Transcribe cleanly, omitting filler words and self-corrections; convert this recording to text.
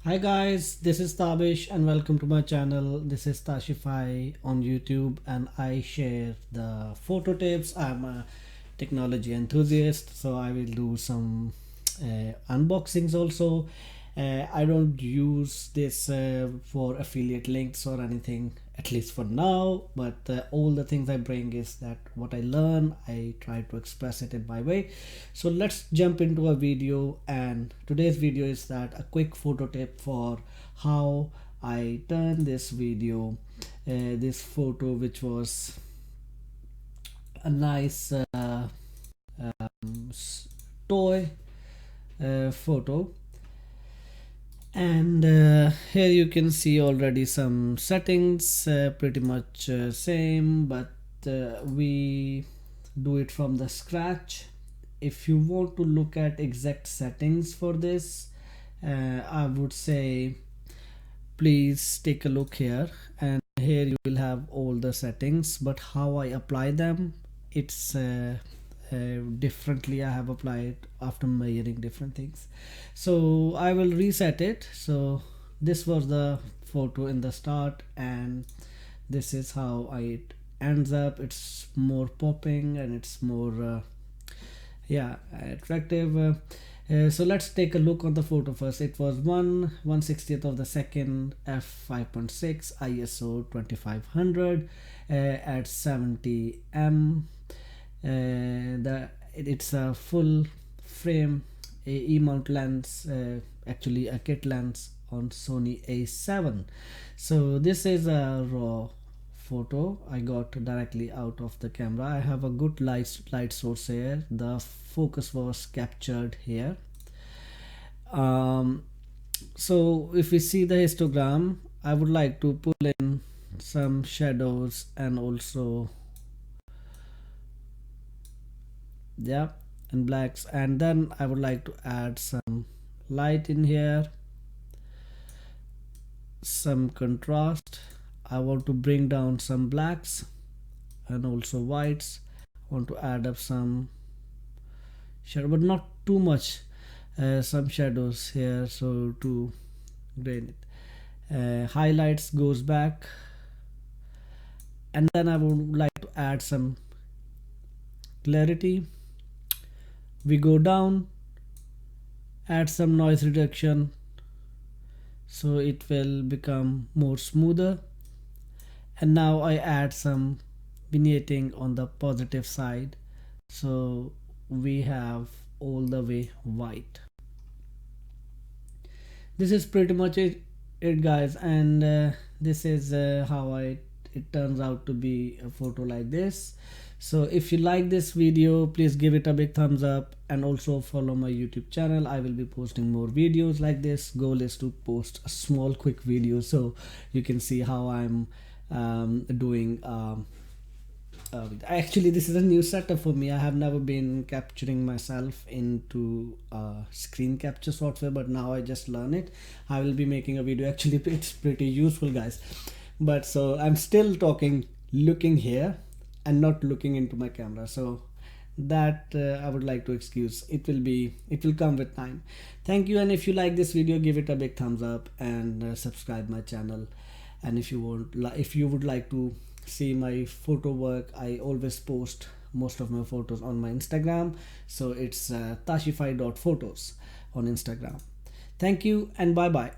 Hi guys, this is Tabish and welcome to my channel. This is Tashify on YouTube and I share the photo tips. I'm a technology enthusiast, so I will do some unboxings also. I don't use this for affiliate links or anything, at least for now, but all the things I bring is that what I learn, I try to express it in my way. So let's jump into a video, and today's video is that a quick photo tip for how I turn this video, this photo which was a nice toy photo. And here you can see already some settings, pretty much same, but we do it from the scratch. If you want to look at exact settings for this, I would say please take a look here, and here you will have all the settings, but how I apply them, it's differently. I have applied after measuring different things, so I will reset it. So this was the photo in the start, and this is how it ends up. It's more popping and it's more yeah, attractive. So let's take a look on the photo first. It was 1/160th of the second, f5.6, ISO 2500 at 70 m. It's a full frame E-mount lens, actually a kit lens on Sony A7. So this is a raw photo I got directly out of the camera. I have a good light source here. The focus was captured here. So if we see the histogram, I would like to pull in some shadows and also and blacks, and then I would like to add some light in here, some contrast. I want to bring down some blacks and also whites. I want to add up some shadow, but not too much, some shadows here, so to grain it. Highlights goes back, and then I would like to add some clarity. We go down, add some noise reduction so it will become more smoother, and now I add some vignetting on the positive side, so we have all the way white. This is pretty much it guys, and this is how it turns out to be a photo like this. So if you like this video, please give it a big thumbs up and also follow my YouTube channel. I will be posting more videos like this. Goal is to post a small quick video so you can see how I'm doing. Actually, this is a new setup for me. I have never been capturing myself into screen capture software, but now I just learn it. I will be making a video. Actually, it's pretty useful guys, but so I'm still talking looking here and not looking into my camera, so that I would like to excuse. It will come with time. Thank you, and if you like this video, give it a big thumbs up and subscribe my channel. And if you would like to see my photo work, I always post most of my photos on my Instagram, so it's tashify.photos on Instagram. Thank you and bye bye.